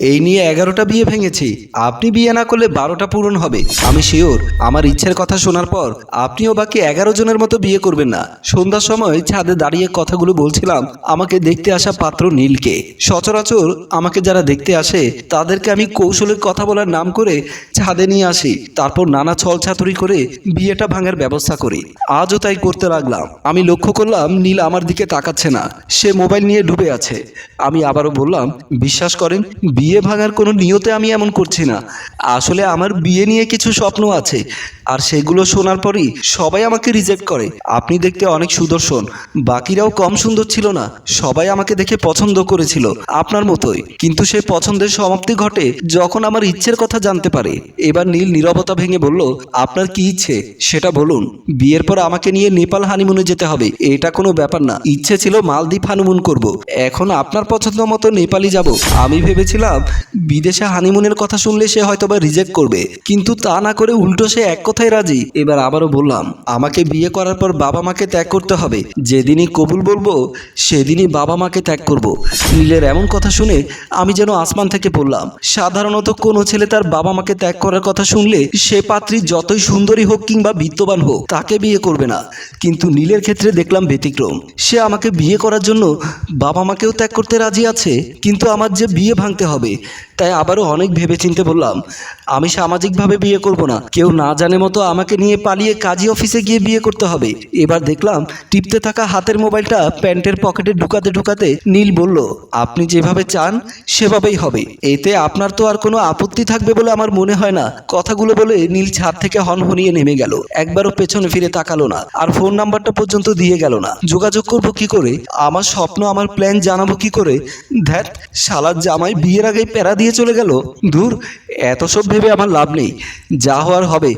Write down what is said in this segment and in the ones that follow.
এই নিয়ে 11টা বিয়ে ভেঙেছি, আপনি বিয়ে না করলে 12টা পূরণ হবে। আমি শিওর আমার ইচ্ছের কথা শোনার পর আপনিও বাকি 11 জনের মতো বিয়ে করবেন না। সন্ধ্যার সময় ছাদে দাঁড়িয়ে কথাগুলো বলছিলাম আমাকে দেখতে আসা পাত্র নীলকে। সচরাচর আমাকে যারা দেখতে আসে তাদেরকে আমি কৌশলের কথা বলার নাম করে ছাদে নিয়ে আসি, তারপর নানা ছলছাতুরি করে বিয়েটা ভাঙার ব্যবস্থা করি। আজও তাই করতে লাগলাম। আমি লক্ষ্য করলাম নীল আমার দিকে তাকাচ্ছে না, সে মোবাইল নিয়ে ডুবে আছে। আমি আবারও বললাম, বিশ্বাস করেন বিয়ে ভাঙার কোনো নিয়তে আমি এমন করছি না। আসলে আমার বিয়ে নিয়ে কিছু স্বপ্ন আছে, আর সেগুলো শোনার পরই সবাই আমাকে রিজেক্ট করে। আপনি দেখতে অনেক সুদর্শন, বাকিরাও কম সুন্দর ছিল না। সবাই আমাকে দেখে পছন্দ করেছিল আপনার মতোই, কিন্তু সেই পছন্দের সমাপ্তি ঘটে যখন আমার ইচ্ছের কথা জানতে পারে। এবার নীল নীরবতা ভেঙে বলল, আপনার কি ইচ্ছে সেটা বলুন। বিয়ের পর আমাকে নিয়ে নেপাল হানিমুনে যেতে হবে, এটা কোনো ব্যাপার না। ইচ্ছে ছিল মালদ্বীপ হানিমুন করব, এখন আপনার পছন্দ মতো নেপালি যাব। আমি ভেবেছিলাম বিদেশে হানিমুনের কথা শুনলে সে হয়তোবা রিজেক্ট করবে, কিন্তু তা না করে উল্টো সে এক কথায় রাজি। এবার আবারও বললাম, আমাকে বিয়ে করার পর বাবা মাকে ত্যাগ করতে হবে। যেদিনই কবুল বলবো সেদিনই বাবা মাকে ত্যাগ করব। নীলের এমন কথা শুনে আমি যেন আসমান থেকে পড়লাম। সাধারণত কোনো ছেলে তার বাবা মাকে ত্যাগ করার কথা শুনলে সে পাত্রী যতই সুন্দরী হোক কিংবা বিত্তবান হোক তাকে বিয়ে করবে না, কিন্তু নীলের ক্ষেত্রে দেখলাম ব্যতিক্রম। সে আমাকে বিয়ে করার জন্য বাবা মাকেও ত্যাগ করতে রাজি আছে, কিন্তু আমার যে বিয়ে ভাঙতে হবে। তাই আবারও অনেক ভেবেচিন্তে বললাম, আমি সামাজিকভাবে বিয়ে করব না, কেউ না জানে মতো আমাকে নিয়ে পালিয়ে কাজী অফিসে গিয়ে বিয়ে করতে হবে। এবার দেখলাম টিপতে থাকা হাতের মোবাইলটা প্যান্টের পকেটে ঢুকাতে ঢুকাতে নীল বলল, আপনি যেভাবে চান সেভাবেই হবে, এতে আপনার তো আর কোনো আপত্তি থাকবে বলে আমার মনে হয় না। কথাগুলো বলে নীল ছাদ থেকে হনহনিয়ে নেমে গেল। একবারও পেছনে ফিরে তাকালো না, আর ফোন নাম্বারটা পর্যন্ত দিয়ে গেল না। যোগাযোগ করব কি করে, আমার স্বপ্ন আমার প্ল্যান জানাবো কি করে? ধ্যাত, শালার জামাই বিয়ের আগেই প্যারা দিয়ে চলে গেল। দূর, এত সব ভেবে আমার লাভ নেই, যা হওয়ার হবে।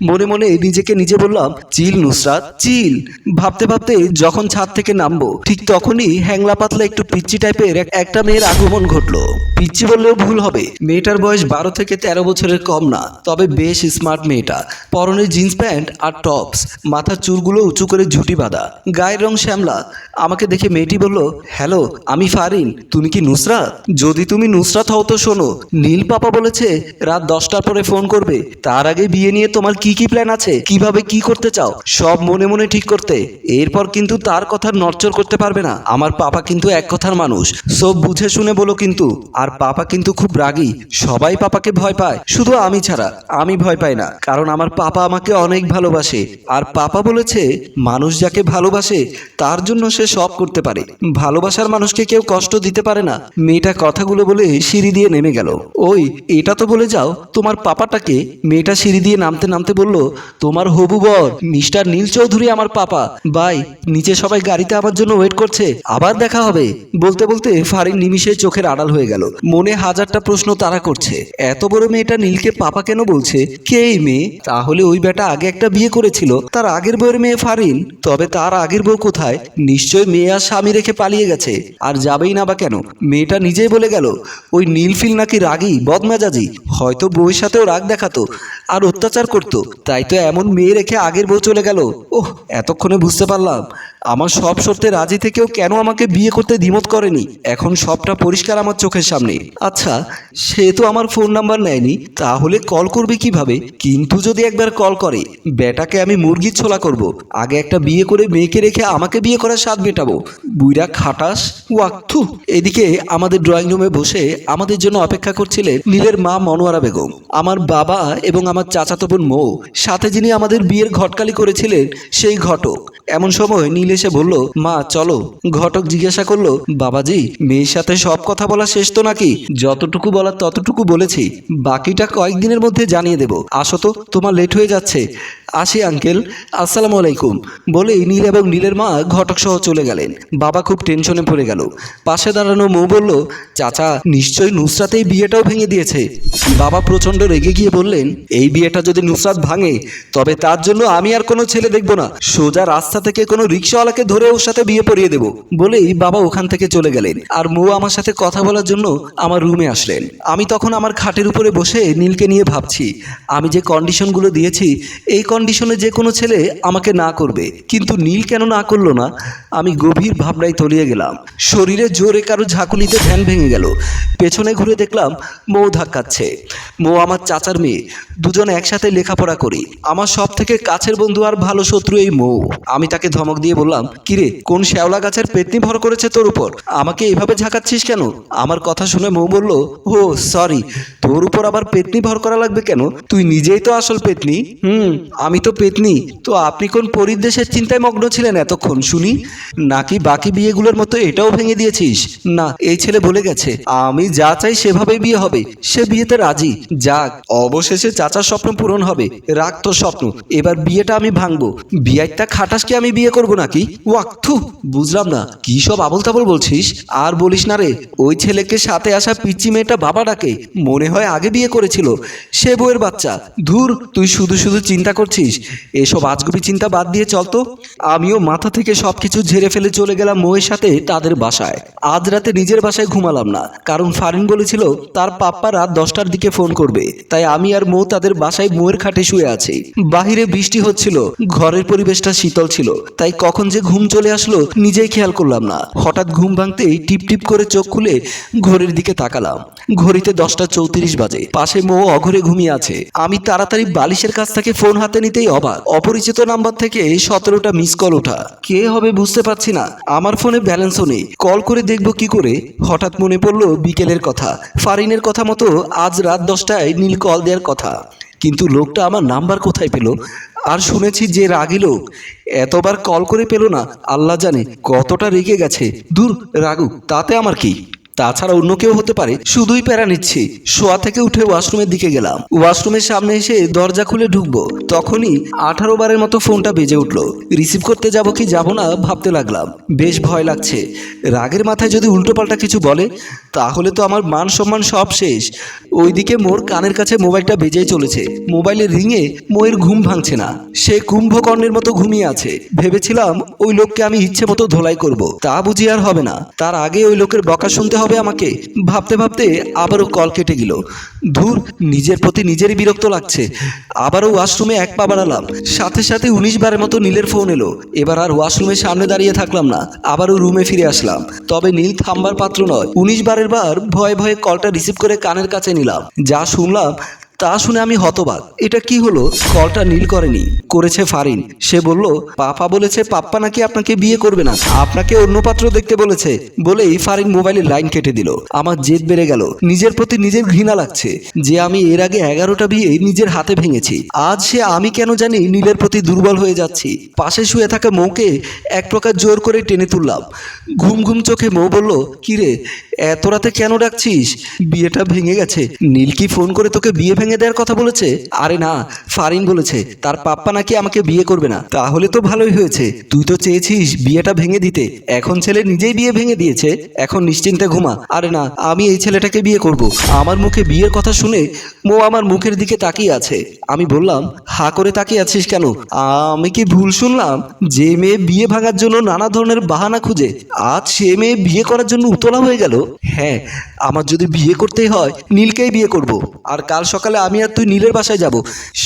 মনে মনে নিজেকে নিজে বললাম, চিল নুসরাত চিল। ভাবতে ভাবতে যখন ছাদ থেকে নামবো ঠিক তখনই হ্যাংলা পাতলা একটু পিচ্চি টাইপের একটা মেয়ের আগমন ঘটলো। পিচ্চি বললেও ভুল হবে, মেয়েটার বয়স 12 থেকে 13 বছরের কম না, তবে বেশ স্মার্ট মেয়েটা। পরনে জিন্স প্যান্ট আর টপস, মাথার চুলগুলো উঁচু করে ঝুঁটি বাঁধা, গায়ের রং শ্যামলা। আমাকে দেখে মেয়েটি বলল, হ্যালো, আমি ফারিন, তুমি কি নুসরাত? যদি তুমি নুসরাত হও তো শোনো, নীল পাপা বলেছে রাত 10টার পরে ফোন করবে। তার আগে বিয়ে নিয়ে তোমার কি কি প্ল্যান আছে, কিভাবে কি করতে চাও সব মনে মনে ঠিক করতে। এরপর কিন্তু তার কথা নড়চড় করতে পারবে না। আমার পাপা কিন্তু এক কথার মানুষ, সব বুঝে শুনে বলো কিন্তু। আর পাপা কিন্তু খুব রাগী, সবাই পাপাকে ভয় পায়, শুধু আমি ছাড়া। আমি ভয় পাই না, কারণ আমার পাপা আমাকে অনেক ভালোবাসে। আর পাপা বলেছে মানুষ যাকে ভালোবাসে তার জন্য সে সব করতে পারে, ভালোবাসার মানুষকে কেউ কষ্ট দিতে পারে না। মেয়েটা কথাগুলো বলে সিঁড়ি দিয়ে নেমে গেল। ওই, এটা তো বলে যাও তোমার পাপাটাকে। মেয়েটা সিঁড়ি দিয়ে নামতে নামতে বলল, তোমার হবু বর মিস্টার নীল চৌধুরী আমার পাপা। বাই, নিচে সবাই গাড়িতে আমার জন্য ওয়েট করছে, আবার দেখা হবে। বলতে বলতে ফারিন নিমিষে চোখের আড়াল হয়ে গেল। মনে হাজারটা প্রশ্ন তারা করছে, এত বড় মেয়েটা নীলকে পাপা কেন বলছে? কে এই মেয়ে? তাহলে ওই বেটা আগে একটা বিয়ে করেছিল, তার আগের বউয়ের মেয়ে ফারিন। তবে তার আগের বউ কোথায়? নিশ্চয় মেয়ে আর স্বামী রেখে পালিয়ে গেছে, আর যাবেই না বা কেন? মেয়েটা নিজেই বলে গেল ওই নীলফিল নাকি রাগী বদমেজাজি, হয়তো বউয়ের সাথেও রাগ দেখাতো আর অত্যাচার করতো, তাই তো এমন মেয়ে রেখে আগের বউ চলে গেল। ওহ, এতক্ষণে বুঝতে পারলাম আমার সব শর্তে রাজি থেকেও কেন আমাকে বিয়ে করতে দ্বিমত করেনি। এখন সবটা পরিষ্কার আমার চোখের সামনে। আচ্ছা, সে তো আমার ফোন নাম্বার নেয়নি, তাহলে কল করবে কিভাবে? কিন্তু যদি একবার কল করে, বেটাকে আমি মুরগির ছোলা করব। আগে একটা বিয়ে করে মেয়েকে রেখে আমাকে বিয়ে করার স্বাদ মেটাবো। বুইরা খাটাস ওয়াক্থু। এদিকে আমাদের ড্রয়িং রুমে বসে আমাদের জন্য অপেক্ষা করছিলেন নীলের মা মনোয়ারা বেগম, আমার বাবা এবং আমার চাচাতো বোন মৌ, সাথে যিনি আমাদের বিয়ের ঘটকালি করেছিলেন সেই ঘটক। এমন সময় নীল এসে বলল, মা চলো। ঘটক জিজ্ঞাসা করলো, বাবাজি মেয়ের সাথে সব কথা বলা শেষ তো নাকি? যতটুকু বলার ততটুকু বলেছি, বাকিটা কয়েকদিনের মধ্যে জানিয়ে দেব। আসো তো, তোমার লেট হয়ে যাচ্ছে। আসি আঙ্কেল, আসসালামু আলাইকুম বলেই নীল এবং নীলের মা ঘটক সহ চলে গেলেন। বাবা খুব টেনশনে পড়ে গেল। পাশে দাঁড়ানো মৌ বলল, চাচা নিশ্চয়ই নুসরাত এই বিয়েটাও ভেঙে দিয়েছে। বাবা প্রচন্ড রেগে গিয়ে বললেন, এই বিয়েটা যদি নুসরাত ভাঙে তবে তার জন্য আমি আর কোনো ছেলে দেখব না, সোজা রাস্তা থেকে কোনো রিক্সাওয়ালাকে ধরে ওর সাথে বিয়ে পড়িয়ে দেব। বলেই বাবা ওখান থেকে চলে গেলেন। আর মৌ আমার সাথে কথা বলার জন্য আমার রুমে আসলেন। আমি তখন আমার খাটের উপরে বসে নীলকে নিয়ে ভাবছি, আমি যে কন্ডিশনগুলো দিয়েছি এই কন্ডিশনে যে কোনো ছেলে আমাকে না করবে, কিন্তু নীল কেন না করলো না? আমি গভীর ভাবনায় তলিয়ে গেলাম। শরীরে জোরে কারো ঝাঁকুনিতে ধ্যান ভেঙে গেল। পেছনে ঘুরে দেখলাম মৌ ধাক্কাচ্ছে। মৌ আমার চাচার মেয়ে, দুজনে একসাথে লেখাপড়া করি। আমার সব থেকে কাছের বন্ধু আর ভালো শত্রু এই মৌ। আমি তাকে ধমক দিয়ে বললাম, কিরে, কোন শ্যাওলা গাছের পেতনি ভর করেছে তোর উপর? আমাকে এইভাবে ঝাঁকাচ্ছিস কেন? আমার কথা শুনে মৌ বলল, ও সরি, তোর উপর আবার পেতনি ভর করা লাগবে কেন? তুই নিজেই তো আসল পেতনি। আমি তো পেতনি। তো আপনি কোন পরিদেশের চিন্তায় মগ্ন ছিলেন এতক্ষণ শুনি? নাকি বাকি বিয়েগুলোর মতো এটাও ভেঙে দিয়েছিস? না, এই ছেলে বলে গেছে আমি যা চাই সেভাবে বিয়ে হবে। সে বিয়েতে রাজি। যাক, অবশেষে চাচার স্বপ্ন পূরণ হবে। রাখ তোর স্বপ্ন, এবার বিয়েটা আমি ভাঙবো। বিয়েটা খাটাসকে আমি বিয়ে করব নাকি? ওয়াক্থু, বুঝলাম না, কি সব আবল তাবল বলছিস? আর বলিস না রে, ওই ছেলেকে সাথে আসা পিচ্চি মেয়েটা বাবা ডাকে, মনে হয় আগে বিয়ে করেছিল। সে বউয়ের বাচ্চা। ধুর, তুই শুধু শুধু চিন্তা করছিস। এসব আজগুবি চিন্তা বাদ দিয়ে চল তো। আমিও মাথা থেকে সবকিছু ঝেড়ে ফেলে চলে গেলাম মৌয়ের সাথে তাদের বাসায়। আজ রাতে নিজের বাসায় ঘুমালাম না, কারণ ফারিন বলেছিল তার পাপ্পা রাত 10টার দিকে ফোন করবে। তাই আমি আর মৌ তাদের বাসায় মৌয়ের খাটে শুয়ে আছি। বাহিরে বৃষ্টি হচ্ছিল, ঘরের পরিবেশটা শীতল ছিল, তাই কখন যে ঘুম চলে আসলো নিজেই খেয়াল করলাম না। হঠাৎ ঘুম ভাঙতেই টিপ টিপ করে চোখ খুলে ঘড়ির দিকে তাকালাম। ঘড়িতে 10টা 34 বাজে। পাশে মৌ অঘরে ঘুমিয়ে আছে। আমি তাড়াতাড়ি বালিশের কাছ থেকে ফোন হাতে নিতেই অবাক, অপরিচিত নাম্বার থেকে 17টা মিস কল ওঠা। কে হবে বুঝতে পারছি না। আমার ফোনে ব্যালেন্সও নেই, কল করে দেখবো কি করে? হঠাৎ মনে পড়লো বিকেলের কথা। ফারিনের কথা মতো আজ রাত 10টায় নীল কল দেওয়ার কথা, কিন্তু লোকটা আমার নাম্বার কোথায় পেল? আর শুনেছি যে রাগী লোক, এতবার কল করে পেল না, আল্লাহ জানে কতটা রেগে গেছে। দূর, রাগুক, তাতে আমার কি? তাছাড়া অন্য কেউ হতে পারে, শুধুই প্যারা নিচ্ছি। শোয়া থেকে উঠে ওয়াশরুমের দিকে গেলাম। ওয়াশরুমের সামনে এসে দরজা খুলে ঢুকবো, তখনই 18 বারের মতো ফোনটা বেজে উঠলো। রিসিভ করতে যাব কি যাব না ভাবতে লাগলাম। বেশ ভয় লাগছে। রাগের মাথায় যদি উল্টোপাল্টা কিছু বলে, তাহলে তো আমার মান সম্মান সব শেষ। ওইদিকে মোর কানের কাছে মোবাইলটা বেজেই চলেছে। মোবাইলের রিংয়ে মোয়ের ঘুম ভাঙছে না। সে কুম্ভকর্ণের মতো ঘুমিয়ে আছে। ভেবেছিলাম ওই লোককে আমি ইচ্ছে মতো ধোলাই করব, তা বুঝি আর হবে না। তার আগে ওই লোকের বকা শুনতে হবে আমাকে। ভাবতে ভাবতে আবারও কল কেটে গেল। ধুর, নিজের প্রতি নিজেরই বিরক্ত লাগছে। আবারও ওয়াশরুমে এক পা বাড়ালাম। সাথে সাথে 19 বারের মতো নীলের ফোন এলো। এবার আর ওয়াশরুমের সামনে দাঁড়িয়ে থাকলাম না, আবারও রুমে ফিরে আসলাম। তবে নীল থামবার পাত্র নয়। 19 বারের বার ভয়ে ভয়ে কলটা রিসিভ করে কানের কাছে নিলাম। যা শুনলাম তা শুনে আমি হতবাক। এটা কি হলো? কলটা নীল করেনি, করেছে ফারিন। সে বলল, পাপা বলেছে পাপ্পা নাকি আপনাকে বিয়ে করবে না, আপনাকে অন্য পাত্র দেখতে বলেছে। বলেই ফারিন মোবাইলের লাইন কেটে দিল। আমার জেদ বেড়ে গেল। নিজের প্রতি নিজের ঘৃণা লাগছে যে আমি এর আগে 11টা বিয়ে নিজের হাতে ভেঙেছি। আজ সে আমি কেন জানি নীলের প্রতি দুর্বল হয়ে যাচ্ছি। পাশে শুয়ে থাকা মৌকে এক প্রকার জোর করে টেনে তুললাম। ঘুম ঘুম চোখে মৌ বলল, কিরে, এত রাতে কেন ডাকছিস? বিয়েটা ভেঙে গেছে। নীল কি ফোন করে তোকে বিয়ে ভেঙে দেওয়ার কথা বলেছে? আরে না, ফারিন বলেছে তার পাপ্পা নাকি আমাকে বিয়ে করবে না। তাহলে তো ভালোই হয়েছে, তুই তো চেয়েছিস বিয়েটা ভেঙে দিতে। এখন ছেলে নিজেই বিয়ে ভেঙে দিয়েছে, এখন নিশ্চিন্তে ঘুমা। আরে না, আমি এই ছেলেটাকে বিয়ে করব। আমার মুখে বিয়ের কথা শুনে মৌ আমার মুখের দিকে তাকিয়ে আছে। আমি বললাম, হা করে তাকিয়ে আছিস কেন? আমি কি ভুল শুনলাম? যে মেয়ে বিয়ে ভাঙার জন্য নানা ধরনের বাহানা খুঁজে, আজ সে মেয়ে বিয়ে করার জন্য উতলা হয়ে গেল। হ্যাঁ, আমার যদি বিয়ে করতেই হয় নীলকেই বিয়ে করব। আর কাল সকালে আমি আর তুই নীলের বাসায় যাব।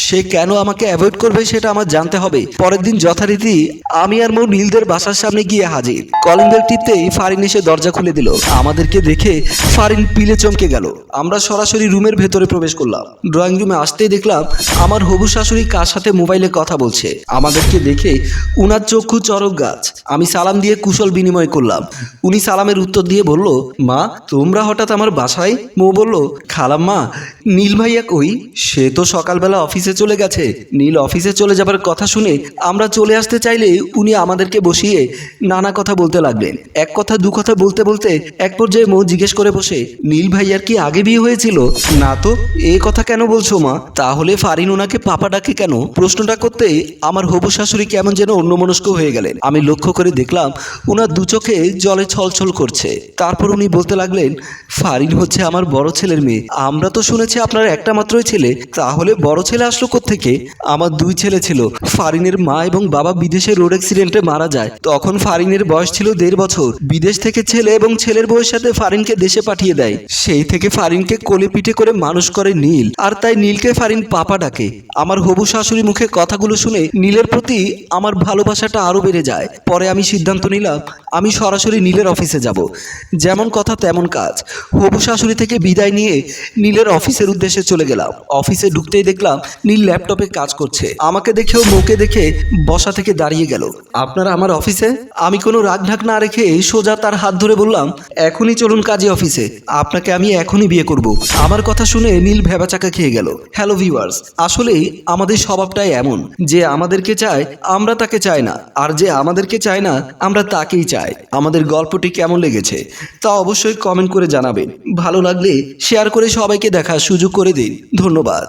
সে কেন আমাকে অ্যাভয়েড করবে সেটা আমার জানতে হবে। পরের দিন যথারীতি আমি আর মৌ নীলদের বাসার সামনে গিয়ে হাজির। কলিং বেল টিপতেই ফারিন এসে দরজা খুলে দিল। আমাদেরকে দেখে ফারিন পিলে চমকে গেল। আমরা সরাসরি রুমের ভেতরে প্রবেশ করলাম। ড্রয়িং রুমে আসতেই দেখলাম আমার হবু শাশুড়ি কার সাথে মোবাইলে কথা বলছে। আমাদেরকে দেখে উনার চক্ষু চরক গাছ। আমি সালাম দিয়ে কুশল বিনিময় করলাম। উনি সালামের উত্তর দিয়ে বলল, মা, তোমরা হঠাৎ আমার বাসায়? মৌ বলল, খালাম্মা, নীল ভাইয়া কই? সে তো সকালবেলা অফিসে চলে গেছে। নীল অফিসে চলে যাবার কথা শুনে আমরা চলে আসতে চাইলে উনি আমাদেরকে বসিয়ে নানা কথা বলতে লাগলেন। এক কথা দু কথা বলতে বলতে এক পর্যায়ে মৌ জিজ্ঞেস করে বসে, নীল ভাইয়ার কি আগে বিয়ে হয়েছিল? না তো। এই কথা কেন বলছো মা? তাহলে ফারিন ওনাকে পাপা ডাকে কেন? প্রশ্নটা করতেই আমার হবু শাশুড়ি কেমন যেন অন্যমনস্ক হয়ে গেলেন। আমি লক্ষ্য করে দেখলাম ওনার দু চোখে জলে ছলছল করছে। তারপর উনি বলতে লাগলেন, ফারিন হচ্ছে আমার বড় ছেলের মেয়ে। আমরা তো শুনেছি আপনার একটা মাত্র মাত্রই ছেলে, তাহলে বড় ছেলে আসলো কোত্থেকে? আমার দুই ছেলে ছিল। ফারিনের মা এবং বাবা বিদেশে রোড অ্যাক্সিডেন্টে মারা যায়। তখন ফারিনের বয়স ছিল 1.5 বছর। বিদেশ থেকে ছেলে এবং ছেলের বউয়ের সাথে ফারিনকে দেশে পাঠিয়ে দেয়। সেই থেকে ফারিনকে কোলে পিঠে করে মানুষ করে নীল, আর তাই নীলকে ফারিন পাপা ডাকে। আমার হবু শাশুড়ি মুখে কথাগুলো শুনে নীলের প্রতি আমার ভালোবাসাটা আরো বেড়ে যায়। পরে আমি সিদ্ধান্ত নিলাম আমি সরাসরি নীলের অফিসে যাব। যেমন কথা তেমন কাজ। হবু শাশুড়ি থেকে বিদায় নিয়ে নীলের অফিসের উদ্দেশ্যে চলে গেলাম। অফিসে ঢুকতেই দেখলাম নীল ল্যাপটপে কাজ করছে। আমাকে দেখেও মুখে দেখে বসা থেকে দাঁড়িয়ে গেল। আপনারা আমার অফিসে? আমি কোনো রাগ ঢাক না রেখে সোজা তার হাত ধরে বললাম, এখনই চলুন কাজী অফিসে, আপনাকে আমি এখনই বিয়ে করব। আমার কথা শুনে নীল ভেবাচাকা খেয়ে গেল। হ্যালো ভিউয়ার্স, আসলেই আমাদের স্বভাবটাই এমন যে আমাদেরকে চায় আমরা তাকে চাই না, আর যে আমাদেরকে চায় না আমরা তাকেই চাই। আমাদের গল্পটি কেমন লেগেছে তা অবশ্যই কমেন্ট করে জানাবেন। ভালো লাগলে শেয়ার করে সবাইকে দেখার সুযোগ করে দিন। ধন্যবাদ।